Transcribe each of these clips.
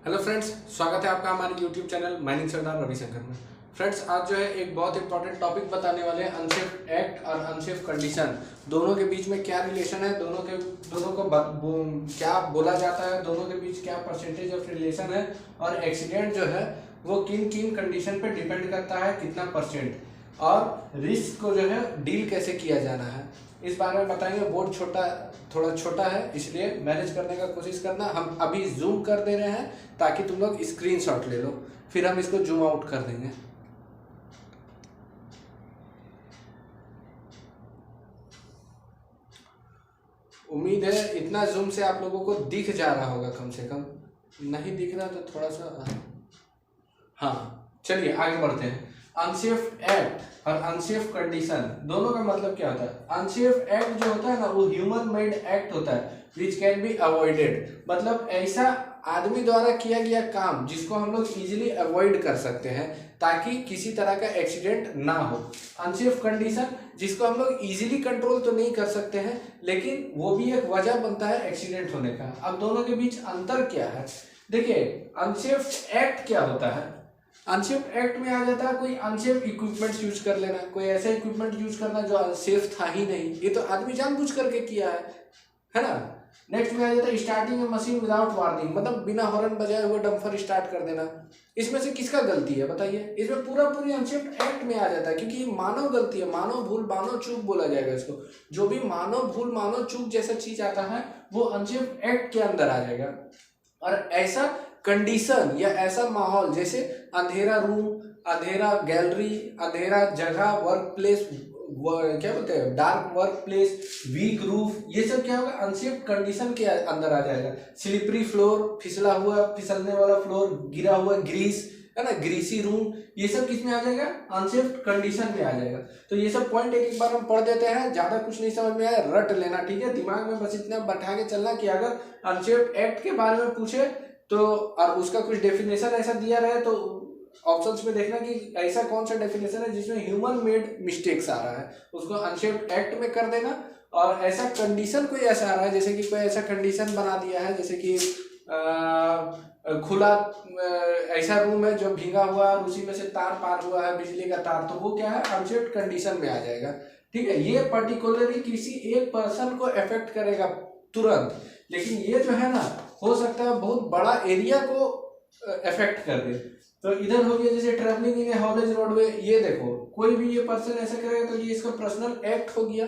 Hello friends, स्वागत है आपका हमारे यूट्यूब चैनल माइनिंग सरदार रविशंकर में। फ्रेंड्स, आज जो है एक बहुत इंपॉर्टेंट टॉपिक बताने वाले हैं। अनसेफ एक्ट और अनसेफ कंडीशन दोनों के बीच में क्या रिलेशन है, दोनों को क्या बोला जाता है, दोनों के बीच क्या परसेंटेज ऑफ रिलेशन है, और एक्सीडेंट जो है वो किन किन कंडीशन पे डिपेंड करता है, कितना परसेंट, और रिस्क को जो है डील कैसे किया जाना है, इस बारे में बताएंगे। बोर्ड थोड़ा छोटा है, इसलिए मैनेज करने का कोशिश करना। हम अभी जूम कर दे रहे हैं ताकि तुम लोग स्क्रीनशॉट ले लो, फिर हम इसको जूम आउट कर देंगे। उम्मीद है इतना जूम से आप लोगों को दिख जा रहा होगा, कम से कम। नहीं दिख रहा तो थोड़ा सा, हाँ चलिए आगे बढ़ते हैं। अनसेफ एक्ट और अनसेफ कंडीशन दोनों का मतलब क्या होता है। अनसेफ एक्ट जो होता है ना, वो ह्यूमन मेड एक्ट होता है विच कैन बी अवॉइडेड। मतलब ऐसा आदमी द्वारा किया गया काम जिसको हम लोग इजीली अवॉइड कर सकते हैं ताकि किसी तरह का एक्सीडेंट ना हो। अनसेफ कंडीशन जिसको हम लोग इजीली कंट्रोल तो नहीं कर सकते हैं, लेकिन वो भी एक वजह बनता है एक्सीडेंट होने का। अब दोनों के बीच अंतर क्या है, देखिए। अनसेफ एक्ट क्या होता है, अनसेफ एक्ट में आ जाता है कोई अनसेफ इक्विपमेंट यूज कर लेना, कोई ऐसा इक्विपमेंट यूज करना जो सेफ था ही नहीं, ये तो आदमी जानबूझ करके किया है ना। नेक्स्ट में आ जाता है स्टार्टिंग ए मशीन विदाउट वार्निंग, मतलब बिना हॉर्न बजाए हुए डंपर स्टार्ट कर देना। इसमें से किसका गलती है बताइए। इसमें पूरी अनसेफ एक्ट में आ जाता है, क्योंकि ये मानव गलती है, मानव भूल, मानव चूक बोला जाएगा इसको। जो भी मानव भूल, मानव चूक जैसा चीज आता है वो अनसेफ एक्ट के अंदर आ जाएगा। और ऐसा कंडीशन या ऐसा माहौल जैसे अंधेरा रूम, अंधेरा गैलरी, अंधेरा जगह, वर्क प्लेस, क्या बोलते हैं, dark work place, weak roof, ये सब क्या होगा, अनसेफ कंडीशन के अंदर आ जाएगा। स्लिपरी फ्लोर, फिसला हुआ, फिसलने वाला फ्लोर, गिरा हुआ ग्रीस, है ना, ग्रीसी रूम, ये सब किस में आ जाएगा, अनसेफ कंडीशन में आ जाएगा। तो ये सब पॉइंट एक बार हम पढ़ देते हैं, ज्यादा कुछ नहीं समझ में आया रट लेना, ठीक है। दिमाग में बस इतना बैठा के चलना कि अगर अनसेफ एक्ट के बारे में पूछे तो, और उसका कुछ डेफिनेशन ऐसा दिया रहे तो ऑप्शंस में देखना कि ऐसा कौन सा डेफिनेशन है जिसमें ह्यूमन मेड मिस्टेक्स आ रहा है, उसको अनसेफ एक्ट में कर देना। और ऐसा कंडीशन कोई ऐसा आ रहा है, जैसे कि कोई ऐसा कंडीशन बना दिया है, जैसे कि खुला ऐसा रूम है जो भीगा हुआ है और उसी में से तार पार हुआ है, बिजली का तार, तो वो क्या है, अनसेफ कंडीशन में आ जाएगा, ठीक है। ये पर्टिकुलरली किसी एक पर्सन को अफेक्ट करेगा तुरंत, लेकिन ये जो है ना, हो सकता है बहुत बड़ा एरिया को अफेक्ट कर दे। तो इधर हो गया जैसे ट्रेवलिंग इन हॉलेज रोडवे, ये देखो कोई भी ये पर्सन ऐसा करेगा तो ये इसका पर्सनल एक्ट हो गया,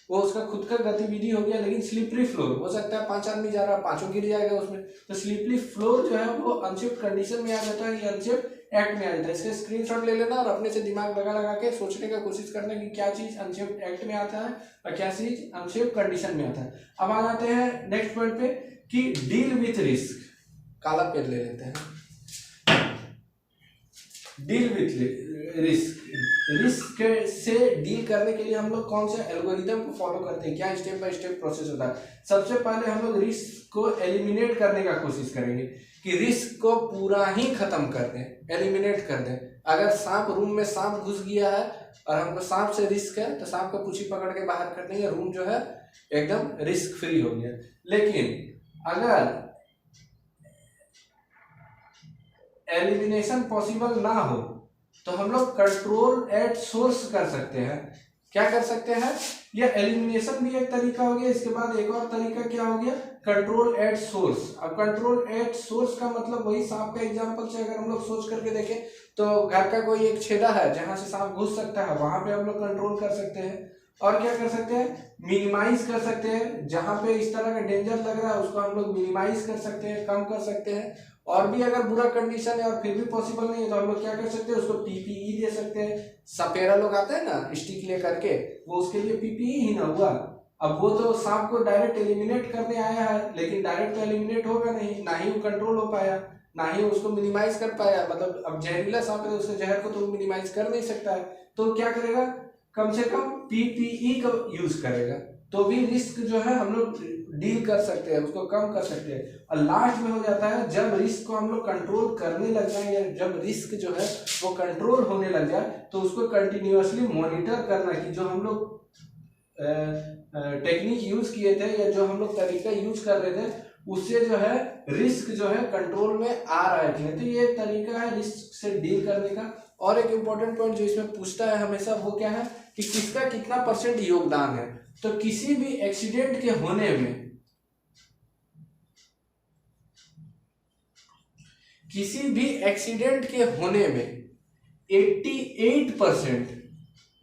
वो उसका खुद का गतिविधि हो गया। लेकिन स्लिपरी फ्लोर हो सकता है 5 आदमी जा रहा है, 5 गिर जाएगा उसमें, तो स्लिपरी फ्लोर जो है वो अनसेफ कंडीशन में आ जाता है, ये अनसेफ एक्ट में आ जाता है। इसके स्क्रीनशॉट ले लेना और अपने से दिमाग लगा के सोचने का कोशिश करना कि क्या चीज अनसेफ एक्ट में आता है और क्या चीज अनसेफ कंडीशन में आता है। अब आ जाते हैं नेक्स्ट पॉइंट पे कि डील विथ रिस्क। काला पेन ले लेते हैं। डील विथ रिस्क, रिस्क से डील करने के लिए हम लोग कौन से एल्गोरिथम को फॉलो करते हैं, क्या स्टेप बाय स्टेप प्रोसेस होता है। सबसे पहले हम लोग रिस्क को एलिमिनेट करने का कोशिश करेंगे कि रिस्क को पूरा ही खत्म कर दें, एलिमिनेट कर दें। अगर सांप रूम में सांप घुस गया है और हमको सांप से रिस्क है तो सांप को पूछी पकड़ के बाहर कर देंगे, रूम जो है एकदम रिस्क फ्री हो गया। लेकिन अगर एलिमिनेशन पॉसिबल ना हो तो हम लोग कंट्रोल एट सोर्स कर सकते हैं। क्या कर सकते हैं, यह एलिमिनेशन भी एक तरीका हो गया। इसके बाद एक और तरीका क्या हो गया, कंट्रोल एट सोर्स। अब कंट्रोल एट सोर्स का मतलब वही सांप का एग्जांपल से अगर हम लोग सोच करके देखें तो घर का कोई एक छेदा है जहां से सांप घुस सकता है, वहां पे हम लोग कंट्रोल कर सकते हैं। और क्या कर सकते हैं, मिनिमाइज कर सकते हैं, जहां पे इस तरह का डेंजर लग रहा है उसको हम लोग मिनिमाइज कर सकते हैं, कम कर सकते हैं। और भी अगर बुरा कंडीशन है और फिर भी पॉसिबल नहीं है तो हम लोग क्या कर सकते हैं, उसको पीपीई दे सकते हैं। सपेरा लोग आता है ना स्टिक ले करके, वो उसके लिए पीपीई ही ना हुआ। अब वो तो सांप को डायरेक्ट एलिमिनेट करने आया है, लेकिन डायरेक्ट तो एलिमिनेट होगा नहीं, ना ही वो कंट्रोल हो पाया, ना ही उसको मिनिमाइज कर पाया। मतलब अब जहरीला सांप है तो उसके जहर को तो मिनिमाइज कर नहीं सकता है, तो क्या करेगा, कम से कम पीपीई का यूज करेगा, तो भी रिस्क जो है हम लोग डील कर सकते हैं, उसको कम कर सकते हैं। और लास्ट में हो जाता है जब रिस्क को हम लोग कंट्रोल करने लग जाए, या जब रिस्क जो है वो कंट्रोल होने लग जाए तो उसको कंटिन्यूअसली मॉनिटर करना कि जो हम लोग टेक्निक यूज किए थे या जो हम लोग तरीका यूज कर रहे थे उससे जो है रिस्क जो है कंट्रोल में आ रहा है कि नहीं। तो ये एक तरीका है रिस्क से डील करने का। और एक इम्पोर्टेंट पॉइंट जो इसमें पूछता है हमेशा वो क्या है कि किसका कितना % योगदान है। तो किसी भी एक्सीडेंट के होने में, किसी भी एक्सीडेंट के होने में 88%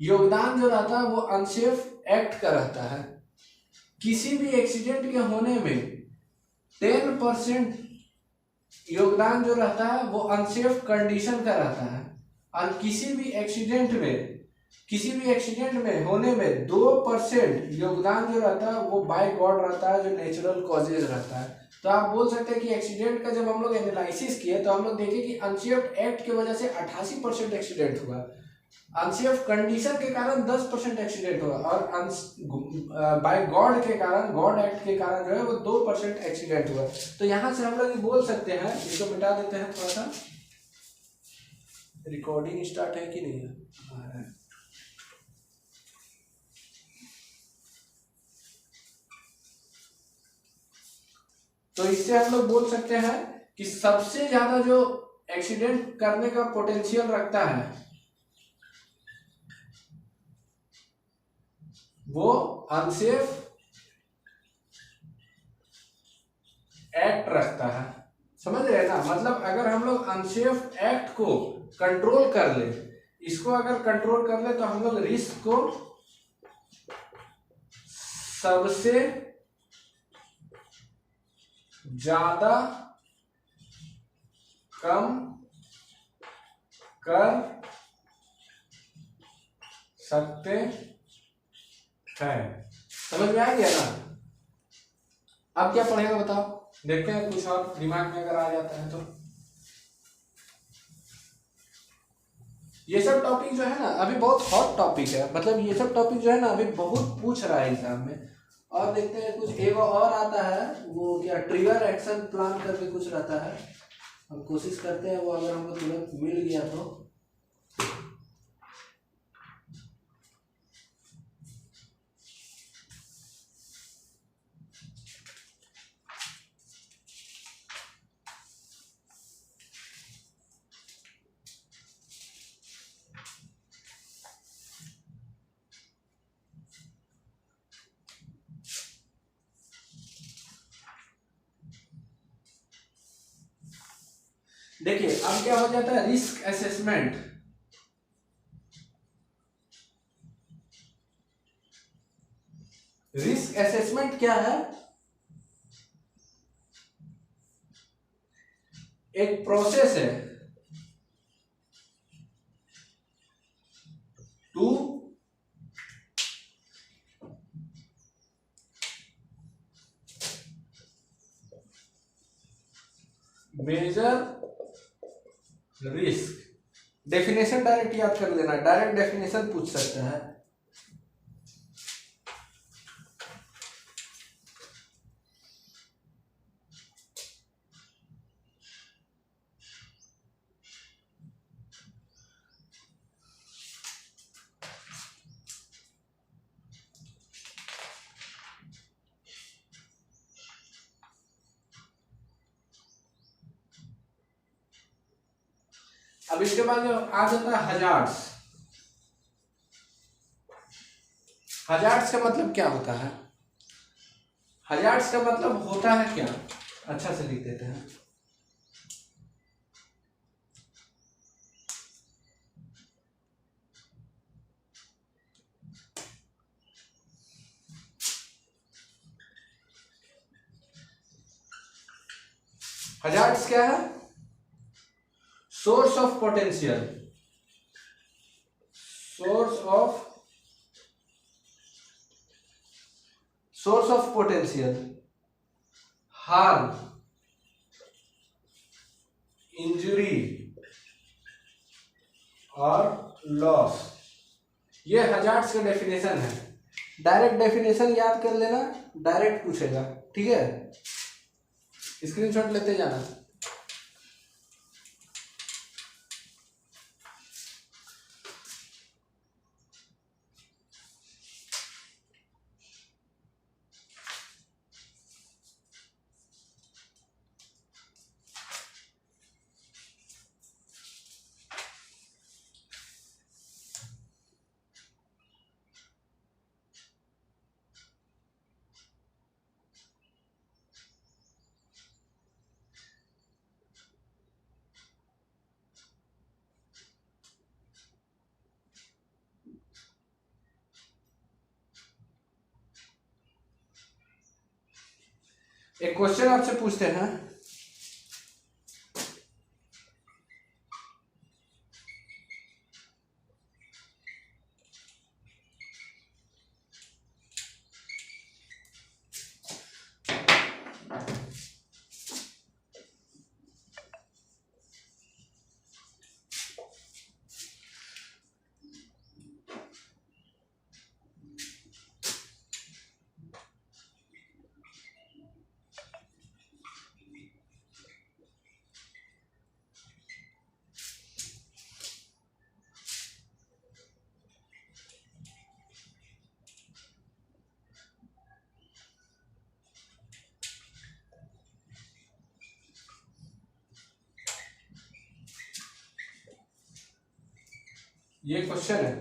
योगदान जो रहता है वो अनसेफ एक्ट का रहता है। किसी भी एक्सीडेंट के होने में 10% योगदान जो रहता है वो अनसेफ कंडीशन का रहता है। और किसी भी एक्सीडेंट में होने में 2% योगदान जो रहता है वो बाय गॉड रहता है, जो नेचुरल कॉजेज रहता है। तो आप बोल सकते हैं कि एक्सीडेंट का जब हम लोग एनालिसिस किए तो हम लोग देखे कि अनसेफ एक्ट की वजह से 88% एक्सीडेंट हुआ, अनसेफ कंडीशन के कारण 10% एक्सीडेंट हुआ, और बाय गॉड के कारण, गॉड एक्ट के कारण जो है वो 2% एक्सीडेंट हुआ। तो यहां से हम लोग ये बोल सकते हैं, इसको मिटा देते हैं थोड़ा सा। रिकॉर्डिंग स्टार्ट है कि नहीं है? तो इससे हम लोग बोल सकते हैं कि सबसे ज्यादा जो एक्सीडेंट करने का पोटेंशियल रखता है वो अनसेफ एक्ट रखता है। समझ रहे हैं ना? मतलब अगर हम लोग अनसेफ एक्ट को कंट्रोल कर ले, इसको अगर कंट्रोल कर ले तो हम लोग रिस्क को सबसे ज्यादा कम कर सकते हैं। समझ में आ गया ना? अब क्या पढ़ेगा बताओ, देखते हैं कुछ और दिमाग में अगर आ जाता है तो। ये सब टॉपिक जो है ना अभी बहुत हॉट टॉपिक है, मतलब ये सब टॉपिक जो है ना अभी बहुत पूछ रहा है एग्जाम में। और देखते हैं कुछ एक और आता है, वो क्या ट्रिगर एक्शन प्लान करके कुछ रहता है, हम कोशिश करते हैं वो अगर हमको तुरंत मिल गया तो। देखिए अब क्या हो जाता है, रिस्क असेसमेंट। रिस्क असेसमेंट क्या है? एक प्रोसेस है to measure risk. Definition direct याद कर लेना, डायरेक्ट डेफिनेशन पूछ सकते हैं। अब इसके बाद जो आ जाता है हजार्ड्स। हजार्ड्स का मतलब क्या होता है? हजार्ड्स का मतलब होता है क्या, अच्छा से लिख देते हैं। हजार्ड्स क्या है? Source of potential, source of potential, harm, injury और लॉस। ये हजार्ड्स का डेफिनेशन है। डायरेक्ट डेफिनेशन याद कर लेना, डायरेक्ट पूछेगा, ठीक है? स्क्रीनशॉट लेते जाना। एक क्वेश्चन आपसे पूछते हैं, ये क्वेश्चन है,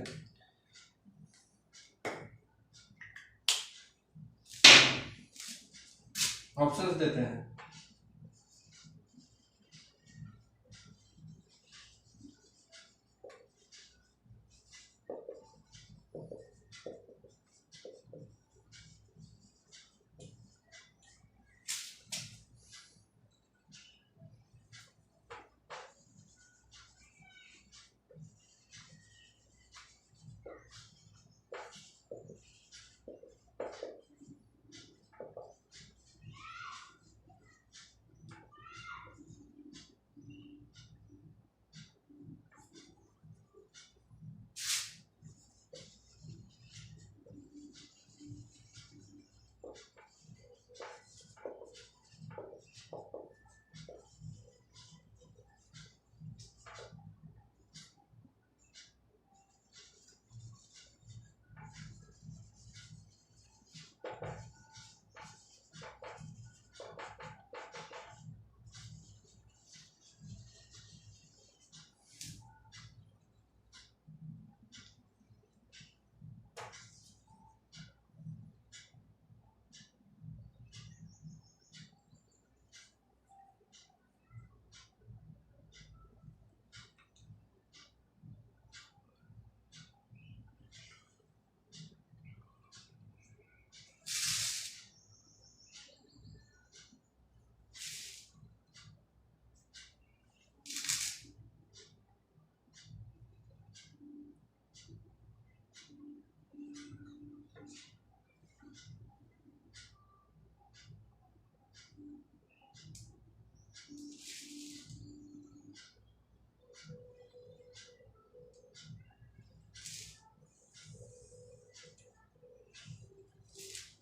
ऑप्शंस देते हैं।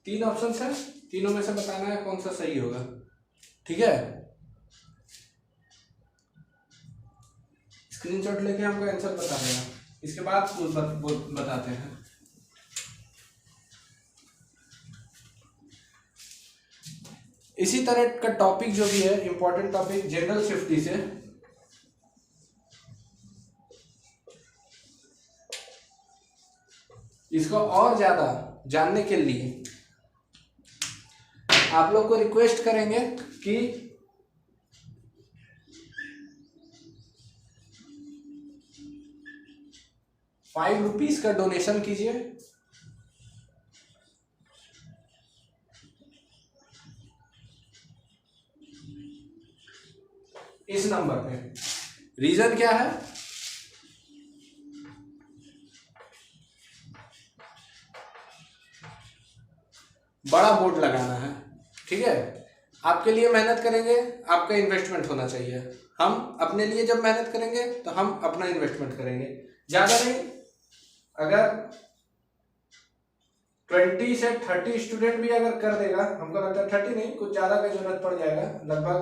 तीन ऑप्शन है, तीनों में से बताना है कौन सा सही होगा। ठीक है, स्क्रीनशॉट लेके हमको आंसर बता देना, इसके बाद बताते हैं। इसी तरह का टॉपिक जो भी है इंपॉर्टेंट टॉपिक जनरल सेफ्टी से, इसको और ज्यादा जानने के लिए आप लोग को रिक्वेस्ट करेंगे कि ₹5 का डोनेशन कीजिए। इस नंबर पे। रीजन क्या है? बड़ा बोर्ड लगाना है। ठीक है, आपके लिए मेहनत करेंगे, आपका इन्वेस्टमेंट होना चाहिए। हम अपने लिए जब मेहनत करेंगे तो हम अपना इन्वेस्टमेंट करेंगे, ज्यादा नहीं। अगर 20 से 30 स्टूडेंट भी अगर कर देगा, हमको लगता है 30 नहीं, कुछ ज्यादा का जरूरत पड़ जाएगा, लगभग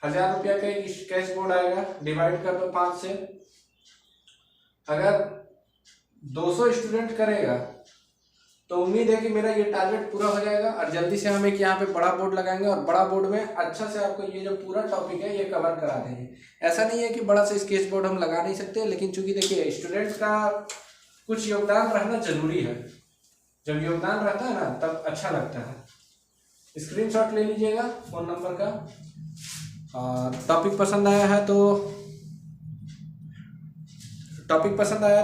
1000 रुपया का कैश बोर्ड आएगा, डिवाइड कर दो 5 से। अगर 200 स्टूडेंट करेगा तो उम्मीद है कि मेरा ये टारगेट पूरा हो जाएगा और जल्दी से हम एक यहाँ पे बड़ा बोर्ड लगाएंगे और बड़ा बोर्ड में अच्छा से आपको ये जो पूरा टॉपिक है ये कवर करा देंगे। ऐसा नहीं है कि बड़ा से स्केच बोर्ड हम लगा नहीं सकते, लेकिन चूंकि देखिए स्टूडेंट्स का कुछ योगदान रहना जरूरी है। जब योगदान रहता है ना तब अच्छा लगता है। स्क्रीनशॉट ले लीजिएगा फोन नंबर का, और टॉपिक पसंद आया है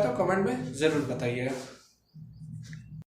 तो कमेंट में ज़रूर बताइएगा।